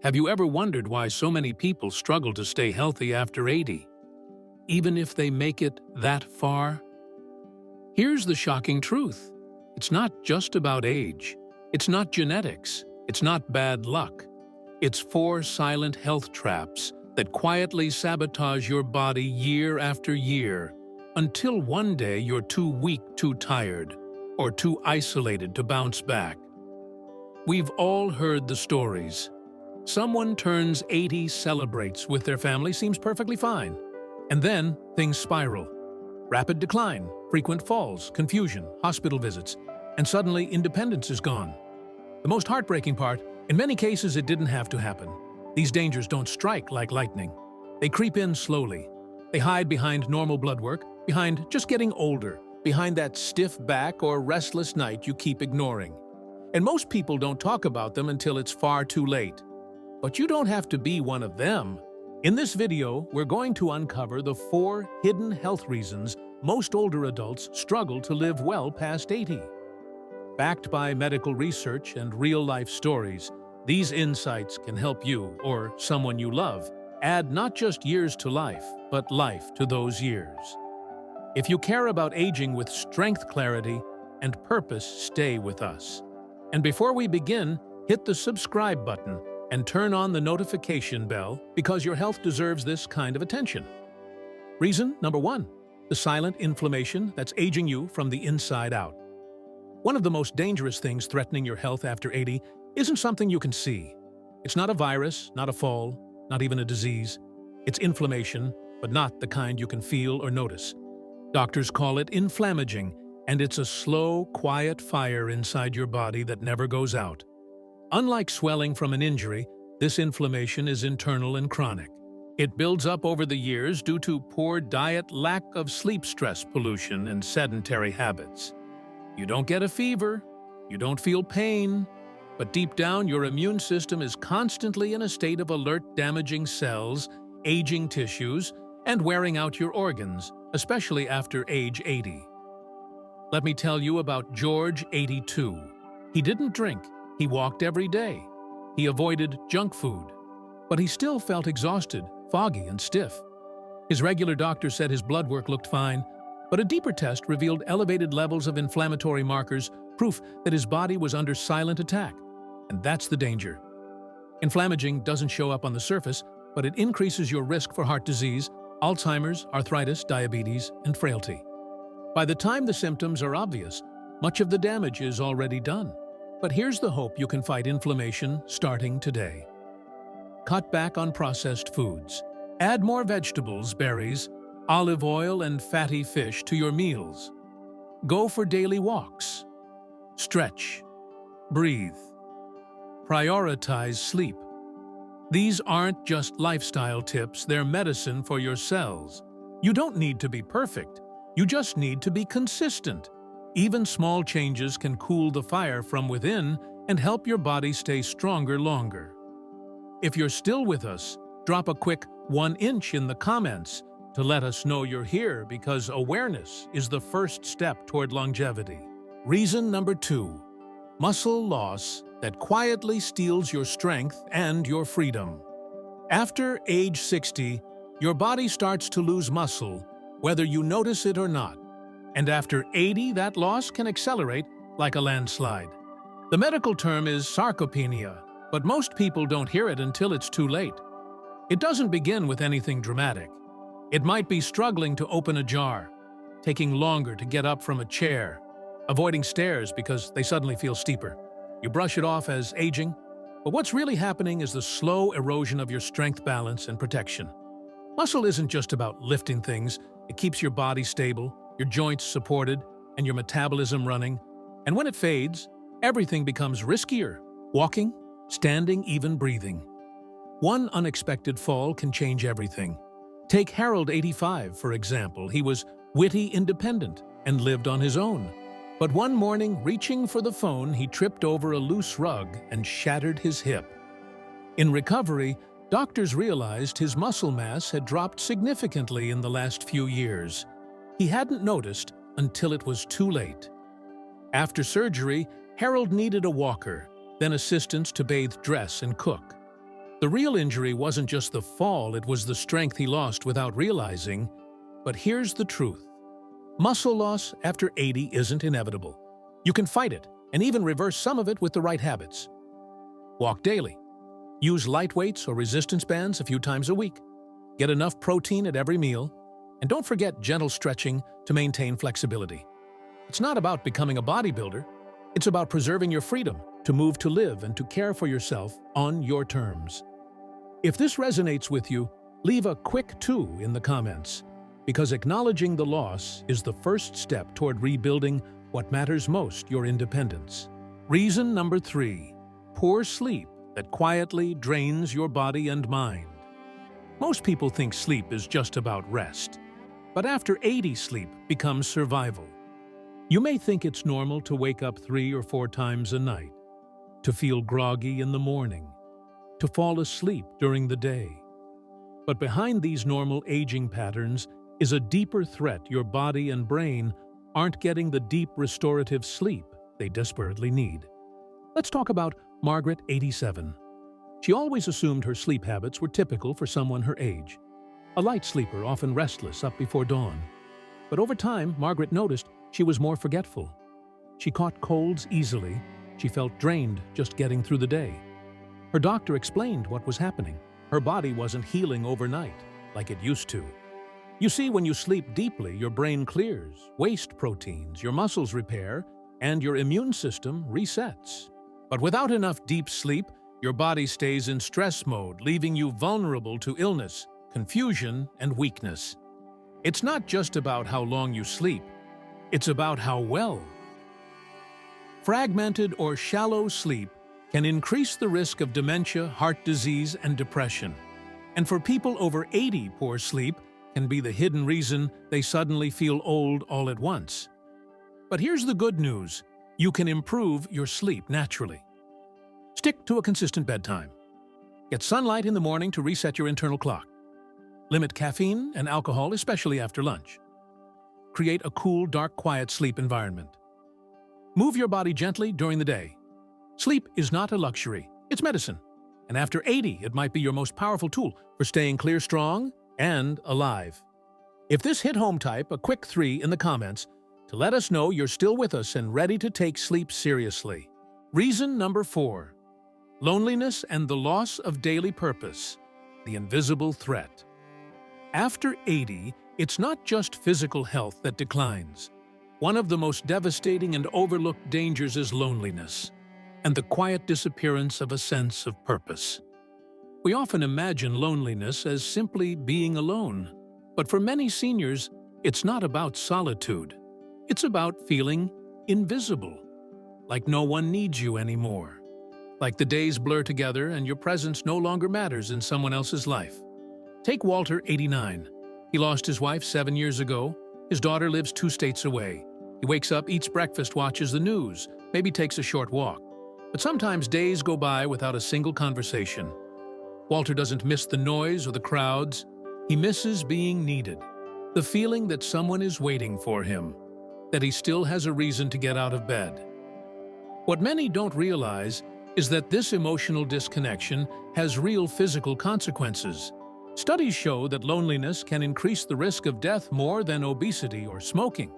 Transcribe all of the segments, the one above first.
Have you ever wondered why so many people struggle to stay healthy after 80, even if they make it that far? Here's the shocking truth. It's not just about age. It's not genetics. It's not bad luck. It's 4 silent health traps that quietly sabotage your body year after year until one day you're too weak, too tired, or too isolated to bounce back. We've all heard the stories. Someone turns 80, celebrates with their family, seems perfectly fine. And then things spiral. Rapid decline, frequent falls, confusion, hospital visits, and suddenly independence is gone. The most heartbreaking part, in many cases it didn't have to happen. These dangers don't strike like lightning. They creep in slowly. They hide behind normal blood work, behind just getting older, behind that stiff back or restless night you keep ignoring. And most people don't talk about them until it's far too late. But you don't have to be one of them. In this video, we're going to uncover the 4 hidden health reasons most older adults struggle to live well past 80. Backed by medical research and real-life stories, these insights can help you, or someone you love, add not just years to life, but life to those years. If you care about aging with strength, clarity, and purpose, stay with us. And before we begin, hit the subscribe button and turn on the notification bell because your health deserves this kind of attention. Reason number 1, the silent inflammation that's aging you from the inside out. One of the most dangerous things threatening your health after 80 isn't something you can see. It's not a virus, not a fall, not even a disease. It's inflammation, but not the kind you can feel or notice. Doctors call it inflammaging, and it's a slow, quiet fire inside your body that never goes out. Unlike swelling from an injury, this inflammation is internal and chronic. It builds up over the years due to poor diet, lack of sleep, stress, pollution, and sedentary habits. You don't get a fever, you don't feel pain, but deep down your immune system is constantly in a state of alert, damaging cells, aging tissues, and wearing out your organs, especially after age 80. Let me tell you about George, 82. He didn't drink. He walked every day. He avoided junk food. But he still felt exhausted, foggy, and stiff. His regular doctor said his blood work looked fine, but a deeper test revealed elevated levels of inflammatory markers, proof that his body was under silent attack. And that's the danger. Inflammaging doesn't show up on the surface, but it increases your risk for heart disease, Alzheimer's, arthritis, diabetes, and frailty. By the time the symptoms are obvious, much of the damage is already done. But here's the hope you can fight inflammation starting today. Cut back on processed foods. Add more vegetables, berries, olive oil, and fatty fish to your meals. Go for daily walks. Stretch. Breathe. Prioritize sleep. These aren't just lifestyle tips, they're medicine for your cells. You don't need to be perfect. You just need to be consistent. Even small changes can cool the fire from within and help your body stay stronger longer. If you're still with us, drop a quick 1 inch in the comments to let us know you're here, because awareness is the first step toward longevity. Reason number 2, muscle loss that quietly steals your strength and your freedom. After age 60, your body starts to lose muscle, whether you notice it or not. And after 80, that loss can accelerate like a landslide. The medical term is sarcopenia, but most people don't hear it until it's too late. It doesn't begin with anything dramatic. It might be struggling to open a jar, taking longer to get up from a chair, avoiding stairs because they suddenly feel steeper. You brush it off as aging, but what's really happening is the slow erosion of your strength, balance, and protection. Muscle isn't just about lifting things. It keeps your body stable, your joints supported, and your metabolism running. And when it fades, everything becomes riskier. Walking, standing, even breathing. One unexpected fall can change everything. Take Harold, 85, for example. He was witty, independent, and lived on his own. But one morning, reaching for the phone, he tripped over a loose rug and shattered his hip. In recovery, doctors realized his muscle mass had dropped significantly in the last few years. He hadn't noticed until it was too late. After surgery, Harold needed a walker, then assistance to bathe, dress, and cook. The real injury wasn't just the fall, it was the strength he lost without realizing. But here's the truth. Muscle loss after 80 isn't inevitable. You can fight it and even reverse some of it with the right habits. Walk daily. Use light weights or resistance bands a few times a week. Get enough protein at every meal. And don't forget gentle stretching to maintain flexibility. It's not about becoming a bodybuilder. It's about preserving your freedom to move, to live, and to care for yourself on your terms. If this resonates with you, leave a quick 2 in the comments, because acknowledging the loss is the first step toward rebuilding what matters most, your independence. Reason number 3, poor sleep that quietly drains your body and mind. Most people think sleep is just about rest, but after 80, sleep becomes survival. You may think it's normal to wake up 3 or 4 times a night, to feel groggy in the morning, to fall asleep during the day. But behind these normal aging patterns is a deeper threat. Your body and brain aren't getting the deep restorative sleep they desperately need. Let's talk about Margaret, 87. She always assumed her sleep habits were typical for someone her age. A light sleeper, often restless up before dawn. But over time, Margaret noticed she was more forgetful. She caught colds easily. She felt drained just getting through the day. Her doctor explained what was happening. Her body wasn't healing overnight like it used to. You see, when you sleep deeply, your brain clears waste proteins, your muscles repair, and your immune system resets. But without enough deep sleep, your body stays in stress mode, leaving you vulnerable to illness, confusion, and weakness. It's not just about how long you sleep, it's about how well. Fragmented or shallow sleep can increase the risk of dementia, heart disease, and depression. And for people over 80, poor sleep can be the hidden reason they suddenly feel old all at once. But here's the good news. You can improve your sleep naturally. Stick to a consistent bedtime. Get sunlight in the morning to reset your internal clock. Limit caffeine and alcohol, especially after lunch. Create a cool, dark, quiet sleep environment. Move your body gently during the day. Sleep is not a luxury, it's medicine. And after 80, it might be your most powerful tool for staying clear, strong, and alive. If this hit home, type a quick 3 in the comments to let us know you're still with us and ready to take sleep seriously. Reason number 4, loneliness and the loss of daily purpose, the invisible threat. After 80, it's not just physical health that declines. One of the most devastating and overlooked dangers is loneliness, and the quiet disappearance of a sense of purpose. We often imagine loneliness as simply being alone, but for many seniors, it's not about solitude. It's about feeling invisible, like no one needs you anymore, like the days blur together and your presence no longer matters in someone else's life. Take Walter, 89. He lost his wife 7 years ago. His daughter lives 2 states away. He wakes up, eats breakfast, watches the news, maybe takes a short walk. But sometimes days go by without a single conversation. Walter doesn't miss the noise or the crowds. He misses being needed. The feeling that someone is waiting for him, that he still has a reason to get out of bed. What many don't realize is that this emotional disconnection has real physical consequences. Studies show that loneliness can increase the risk of death more than obesity or smoking.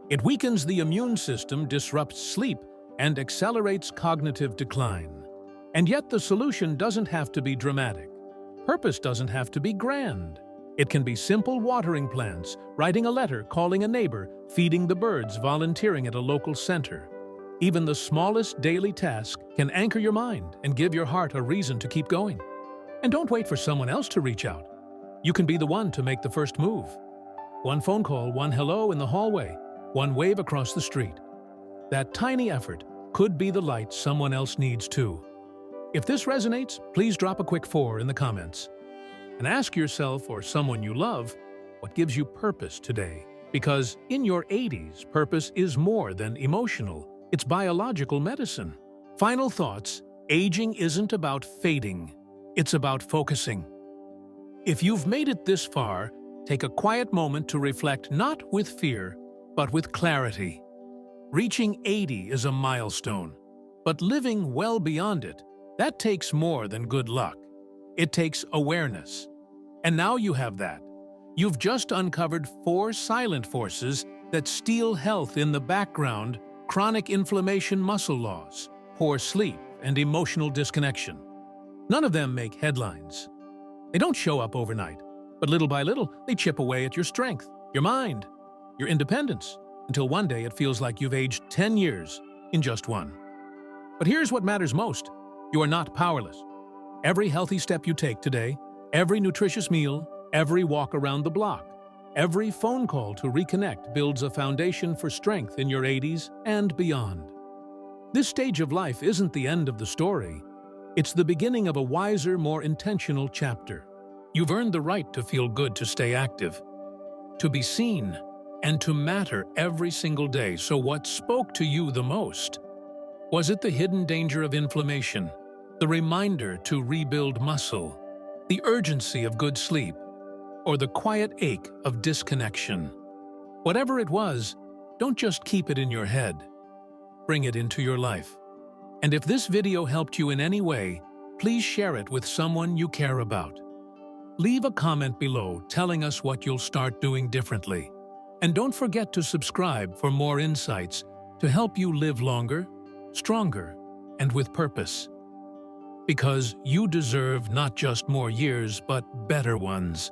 It weakens the immune system, disrupts sleep, and accelerates cognitive decline. And yet the solution doesn't have to be dramatic. Purpose doesn't have to be grand. It can be simple: watering plants, writing a letter, calling a neighbor, feeding the birds, volunteering at a local center. Even the smallest daily task can anchor your mind and give your heart a reason to keep going. And don't wait for someone else to reach out. You can be the one to make the first move. One phone call, one hello in the hallway, one wave across the street. That tiny effort could be the light someone else needs too. If this resonates, please drop a quick 4 in the comments. And ask yourself or someone you love, what gives you purpose today? Because in your 80s, purpose is more than emotional. It's biological medicine. Final thoughts: aging isn't about fading. It's about focusing. If you've made it this far, take a quiet moment to reflect, not with fear, but with clarity. Reaching 80 is a milestone, but living well beyond it, that takes more than good luck. It takes awareness. And now you have that. You've just uncovered 4 silent forces that steal health in the background: chronic inflammation, muscle loss, poor sleep, and emotional disconnection. None of them make headlines. They don't show up overnight, but little by little, they chip away at your strength, your mind, your independence, until one day it feels like you've aged 10 years in just one. But here's what matters most. You are not powerless. Every healthy step you take today, every nutritious meal, every walk around the block, every phone call to reconnect builds a foundation for strength in your 80s and beyond. This stage of life isn't the end of the story. It's the beginning of a wiser, more intentional chapter. You've earned the right to feel good, to stay active, to be seen, and to matter every single day. So what spoke to you the most? Was it the hidden danger of inflammation, the reminder to rebuild muscle, the urgency of good sleep, or the quiet ache of disconnection? Whatever it was, don't just keep it in your head. Bring it into your life. And if this video helped you in any way, please share it with someone you care about. Leave a comment below telling us what you'll start doing differently. And don't forget to subscribe for more insights to help you live longer, stronger, and with purpose. Because you deserve not just more years, but better ones.